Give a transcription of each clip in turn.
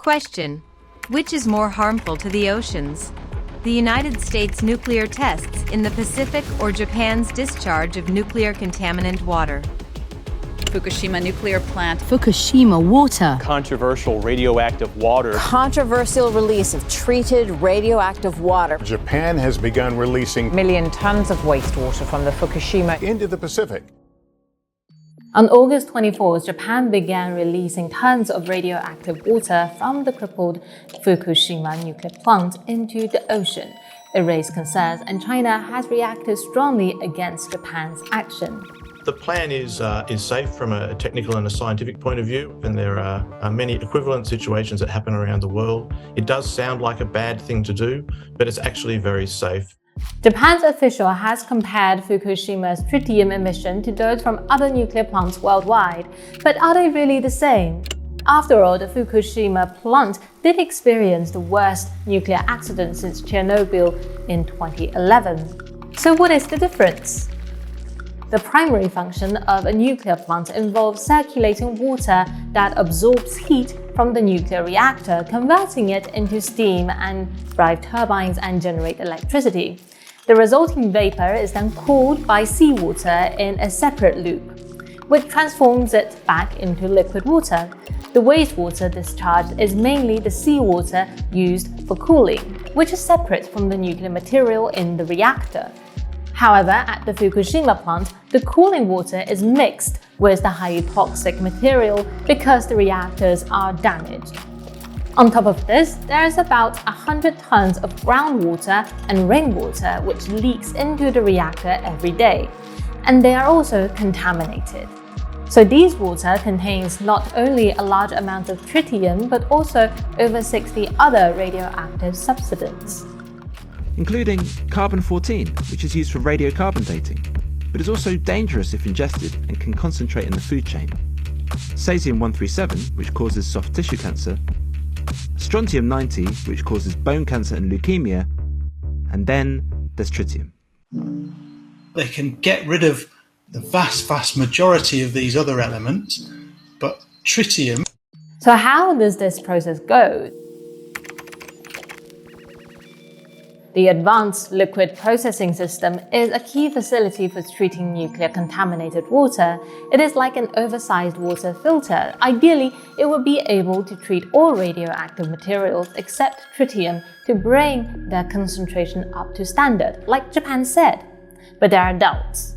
Question: which is more harmful to the oceans? The United States nuclear tests in the Pacific or Japan's discharge of nuclear contaminant water? Fukushima nuclear plant. Fukushima water. Controversial radioactive water. Controversial release of treated radioactive water. Japan has begun releasing million tons of wastewater from the Fukushima into the Pacific. On August 24th, Japan began releasing tons of radioactive water from the crippled Fukushima nuclear plant into the ocean. It raised concerns, and China has reacted strongly against Japan's action. The plan is safe from a technical and a scientific point of view, and there are many equivalent situations that happen around the world. It does sound like a bad thing to do, but it's actually very safe. Japan's official has compared Fukushima's tritium emission to those from other nuclear plants worldwide. But are they really the same? After all, the Fukushima plant did experience the worst nuclear accident since Chernobyl in 2011. So what is the difference? The primary function of a nuclear plant involves circulating water that absorbs heat from the nuclear reactor, converting it into steam and drive turbines and generate electricity. The resulting vapor is then cooled by seawater in a separate loop, which transforms it back into liquid water. The wastewater discharged is mainly the seawater used for cooling, which is separate from the nuclear material in the reactor. However, at the Fukushima plant, the cooling water is mixed with the highly toxic material because the reactors are damaged. On top of this, there is about 100 tons of groundwater and rainwater which leaks into the reactor every day, and they are also contaminated. So these water contains not only a large amount of tritium but also over 60 other radioactive substances, including carbon-14, which is used for radiocarbon dating, but is also dangerous if ingested and can concentrate in the food chain. Cesium-137, which causes soft tissue cancer, strontium-90, which causes bone cancer and leukemia, and then there's tritium. They can get rid of the vast majority of these other elements, but tritium... So how does this process go? The Advanced Liquid Processing System is a key facility for treating nuclear contaminated water. It is like an oversized water filter. Ideally, it would be able to treat all radioactive materials except tritium to bring their concentration up to standard, like Japan said. But there are doubts.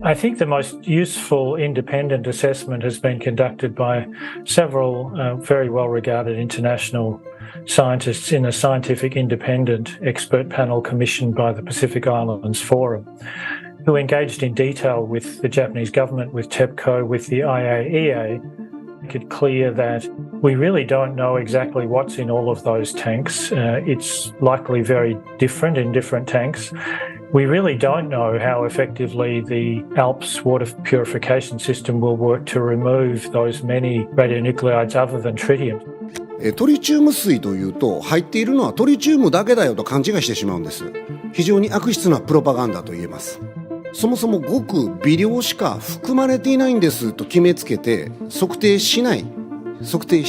I think the most useful independent assessment has been conducted by several very well-regarded international scientists in a scientific independent expert panel commissioned by the Pacific Islands Forum, who engaged in detail with the Japanese government, with TEPCO, with the IAEA, make it clear that we really don't know exactly what's in all of those tanks. It's likely very different in different tanks. We really don't know how effectively the ALPS water purification system will work to remove those many radionuclides other than tritium. トリチウム水というと入っているのはトリチウムだけだよと勘違いしてしまうんです。非常に悪質なプロパガンダと言えます。そもそもごく微量しか含まれていないんですと決めつけて測定し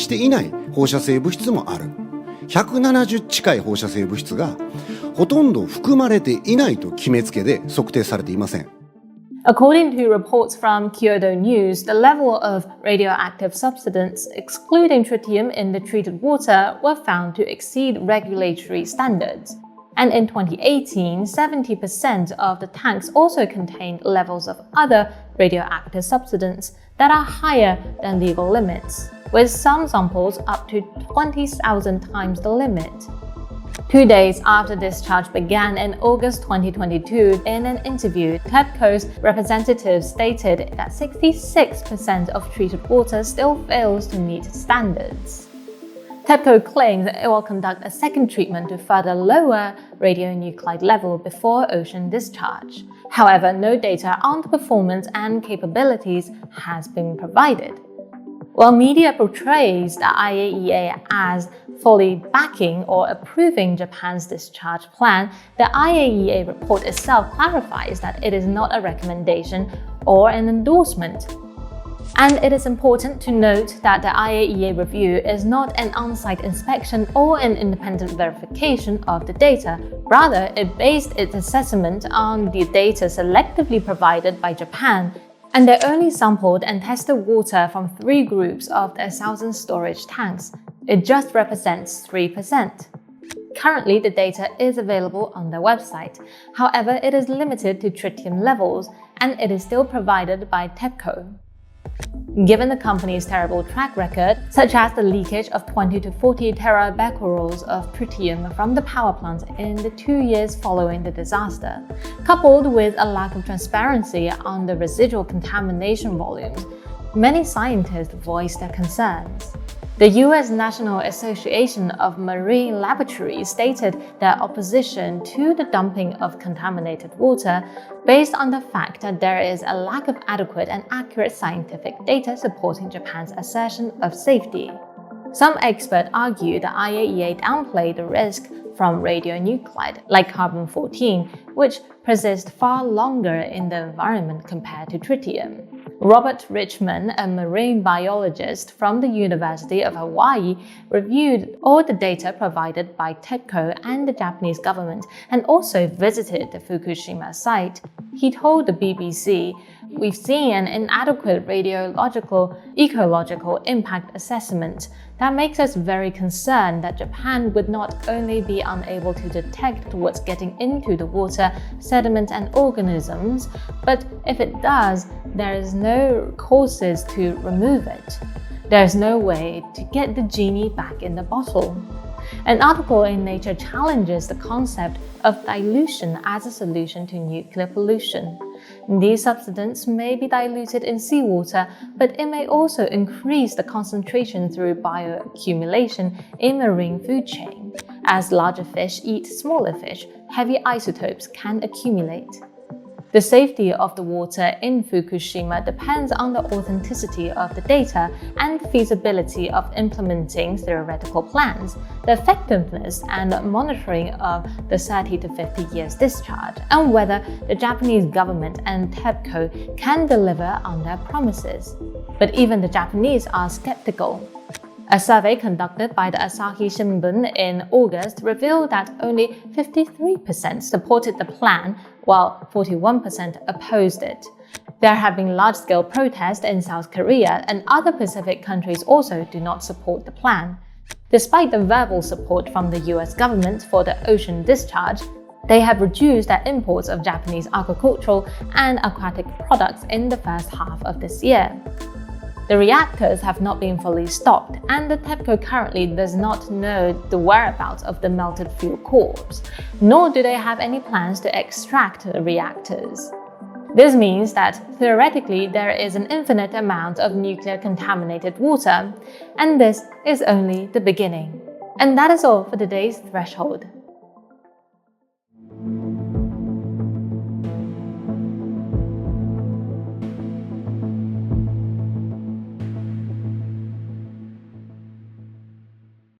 ていない放射性物質もある。170近い放射性物質がほとんど含まれていないと決めつけで測定されていません。According to reports from Kyodo News, the level of radioactive substance, excluding tritium in the treated water, were found to exceed regulatory standards. And in 2018, 70% of the tanks also contained levels of other radioactive substances that are higher than legal limits, with some samples up to 20,000 times the limit. 2 days after discharge began in August 2022, in an interview, TEPCO's representative stated that 66% of treated water still fails to meet standards. TEPCO claims that it will conduct a second treatment to further lower radionuclide level before ocean discharge. However, no data on the performance and capabilities has been provided. While media portrays the IAEA as fully backing or approving Japan's discharge plan, the IAEA report itself clarifies that it is not a recommendation or an endorsement. And it is important to note that the IAEA review is not an on-site inspection or an independent verification of the data. Rather, it based its assessment on the data selectively provided by Japan, and they only sampled and tested water from 3 groups of the 1,000 storage tanks. It just represents 3%. Currently, the data is available on their website. However, it is limited to tritium levels, and it is still provided by TEPCO. Given the company's terrible track record, such as the leakage of 20 to 40 terabecquerels of tritium from the power plant in the 2 years following the disaster, coupled with a lack of transparency on the residual contamination volumes, many scientists voiced their concerns. The U.S. National Association of Marine Laboratories stated their opposition to the dumping of contaminated water based on the fact that there is a lack of adequate and accurate scientific data supporting Japan's assertion of safety. Some experts argue the IAEA downplayed the risk from radionuclide, like carbon-14, which persist far longer in the environment compared to tritium. Robert Richman, a marine biologist from the University of Hawaii, reviewed all the data provided by TEPCO and the Japanese government and also visited the Fukushima site. He told the BBC, "We've seen an inadequate radiological ecological impact assessment that makes us very concerned that Japan would not only be unable to detect what's getting into the water, sediment and organisms, but if it does, there is no causes to remove it. There is no way to get the genie back in the bottle." An article in Nature challenges the concept of dilution as a solution to nuclear pollution. These substances may be diluted in seawater, but it may also increase the concentration through bioaccumulation in marine food chain. As larger fish eat smaller fish, heavy isotopes can accumulate. The safety of the water in Fukushima depends on the authenticity of the data and the feasibility of implementing theoretical plans, the effectiveness and monitoring of the 30 to 50 years discharge, and whether the Japanese government and TEPCO can deliver on their promises. But even the Japanese are skeptical. A survey conducted by the Asahi Shimbun in August revealed that only 53% supported the plan, while 41% opposed it. There have been large-scale protests in South Korea, and other Pacific countries also do not support the plan. Despite the verbal support from the US government for the ocean discharge, they have reduced their imports of Japanese agricultural and aquatic products in the first half of this year. The reactors have not been fully stopped, and the TEPCO currently does not know the whereabouts of the melted fuel cores, nor do they have any plans to extract the reactors. This means that, theoretically, there is an infinite amount of nuclear contaminated water, and this is only the beginning. And that is all for today's Threshold.